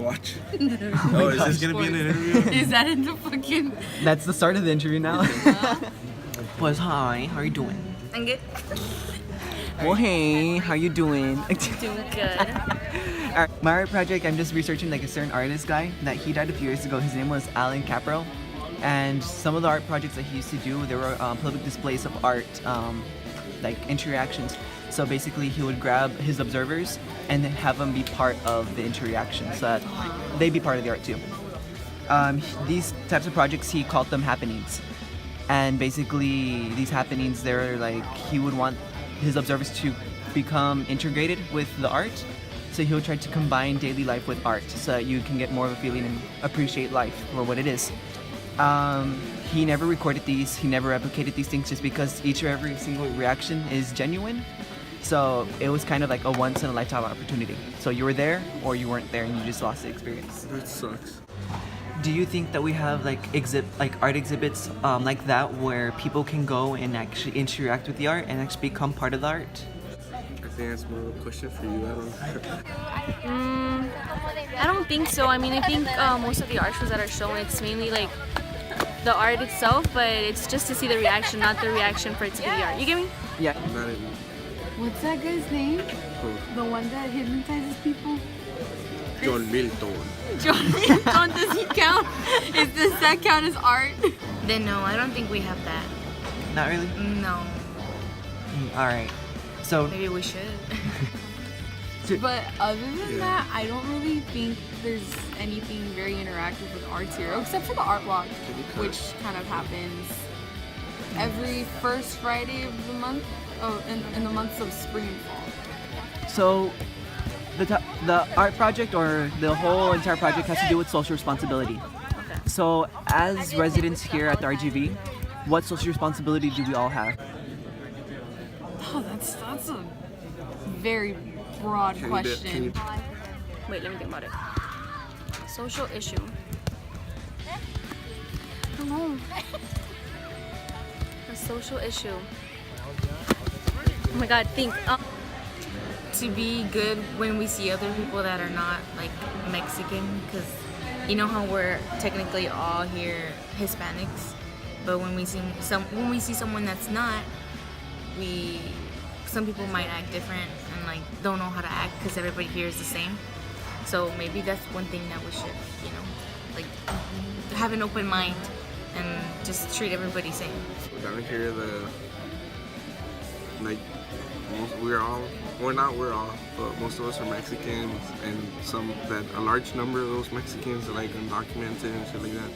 Watch. Oh, is this gonna be an interview? Is that in the fucking... That's the start of the interview now. Pues hi, how are you doing? I'm good. Well, hey, how you doing? Doing good. Alright, my art project, I'm just researching like a certain artist guy that he died a few years ago. His name was Alan Capro. And some of the art projects that he used to do, there were public displays of art, like interactions. So basically he would grab his observers and then have them be part of the interaction so that they be part of the art too. These types of projects, he called them happenings. And basically these happenings, they're like, he would want his observers to become integrated with the art. So he would try to combine daily life with art so that you can get more of a feeling and appreciate life for what it is. He never recorded these, he never replicated these things just because each or every single reaction is genuine. So it was kind of like a once in a lifetime opportunity. So you were there or you weren't there and you just lost the experience. That sucks. Do you think that we have like art exhibits like that where people can go and actually interact with the art and actually become part of the art? I think that's more of a question for you. I don't think so. I mean, I think most of the art shows that are shown, it's mainly like the art itself, but it's just to see the reaction, not the reaction for it to be the art. You get me? Yeah. Not even. What's that guy's name? Who? The one that hypnotizes people? John Milton. John Milton, does he count? Does that count as art? Then no, I don't think we have that. Not really? No. Alright. So Maybe we should. But other than that, I don't really think there's anything very interactive with Arts Hero, except for the art walk, which kind of happens every first Friday of the month, in the months of spring and fall. So the art project or the whole entire project has to do with social responsibility. Okay. So as residents here at the RGV, what social responsibility do we all have? Oh, that's a very broad question. Wait, let me think about it. Social issue. I don't know. A social issue. Oh my god, think. To be good when we see other people that are not like Mexican, because you know how we're technically all here Hispanics, but when we see someone that's not, some people might act different and like don't know how to act because everybody here is the same. So maybe that's one thing that we should, like have an open mind and just treat everybody same. Down here, we're all, but most of us are Mexicans, and a large number of those Mexicans are like undocumented and shit like that.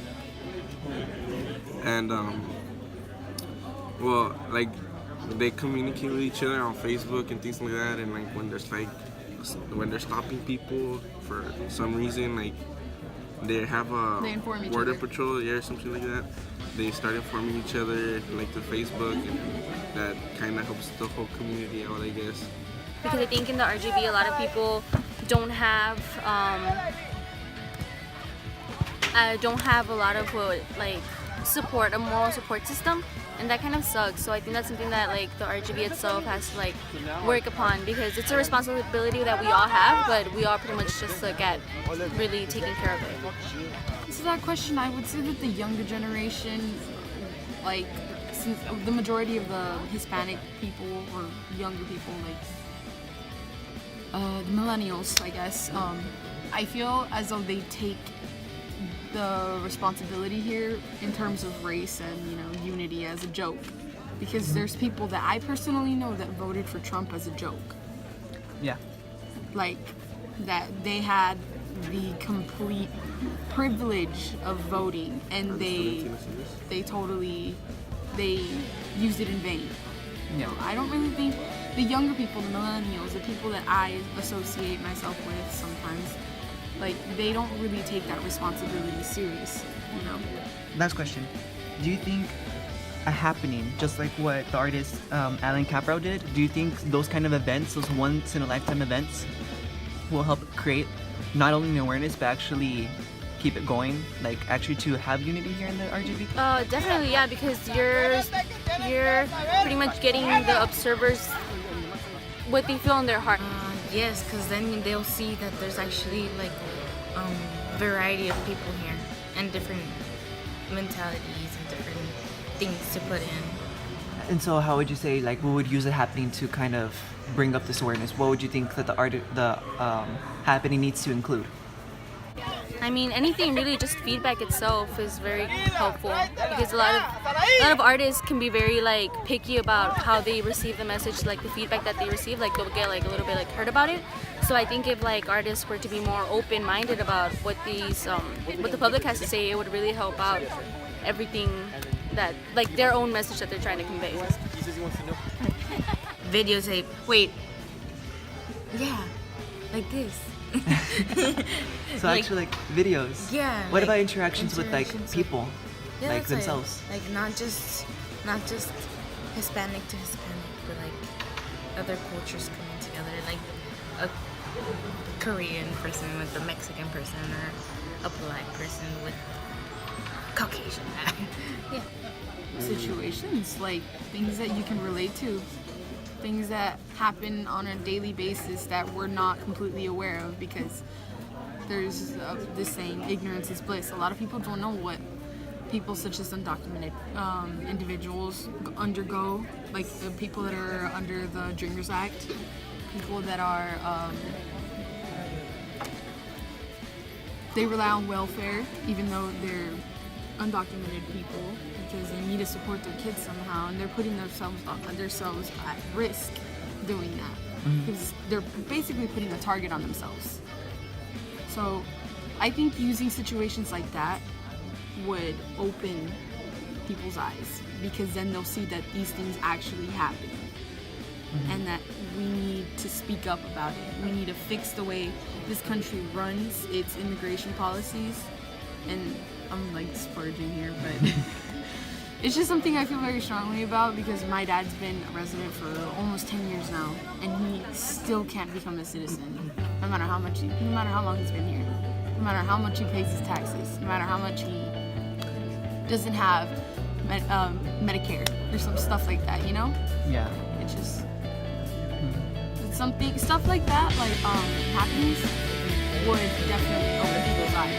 And well, like they communicate with each other on Facebook and things like that, and like when they're stopping people for some reason, like they have a border patrol or something like that. They start informing each other like through Facebook, and that kind of helps the whole community out, I guess. Because I think in the RGB a lot of people don't have a lot of like support, a moral support system, and that kind of sucks. So I think that's something that like the RGB itself has to like work upon, because it's a responsibility that we all have, but we all pretty much just look at really taking care of it. To that question, I would say that the younger generation, like since the majority of the Hispanic people or younger people, like the millennials, I guess, I feel as though they take the responsibility here in terms of race and unity as a joke, because there's people that I personally know that voted for Trump as a joke. Yeah. Like that they had the complete privilege of voting and they used it in vain. I don't really think the younger people, the millennials, the people that I associate myself with sometimes, like they don't really take that responsibility serious, Last question. Do you think a happening, just like what the artist Alan Capro did, do you think those kind of events, those once in a lifetime events, will help create not only an awareness but actually keep it going, like actually to have unity here in the RGB? Definitely, yeah, because you're pretty much getting the observers what they feel in their heart. Yes, because then they'll see that there's actually like variety of people here and different mentalities and different things to put in. And so, how would you say, like, what would use it happening to kind of bring up this awareness? What would you think that the happening needs to include? I mean, anything really, just feedback itself is very helpful because a lot of artists can be very like picky about how they receive the message, like the feedback that they receive, like they'll get like a little bit like hurt about it. So I think if like artists were to be more open-minded about what these what the public has to say, it would really help out everything that like their own message that they're trying to convey. Videotape. Wait. Yeah, like this. So like, actually, like videos. Yeah. What like, about interactions with like people, yeah, like themselves? Like not just Hispanic to Hispanic, but like other cultures coming together, like a Korean person with a Mexican person, or a black person with Caucasian. Yeah. Situations, like things that you can relate to, things that happen on a daily basis that we're not completely aware of, because there's this saying, ignorance is bliss. A lot of people don't know what people such as undocumented individuals undergo, like the people that are under the Dreamers Act, people that are they rely on welfare even though they're undocumented people, because they need to support their kids somehow, and they're putting themselves at risk doing that, because they're basically putting a target on themselves. So I think using situations like that would open people's eyes, because then they'll see that these things actually happen, and that we need to speak up about it. We need to fix the way this country runs its immigration policies. And I'm like splurging here, but it's just something I feel very strongly about, because my dad's been a resident for almost 10 years now, and he still can't become a citizen, no matter how long he's been here, no matter how much he pays his taxes, no matter how much he doesn't have Medicare or some stuff like that, you know? Yeah. It's just stuff like that, like happenings would definitely open people's eyes.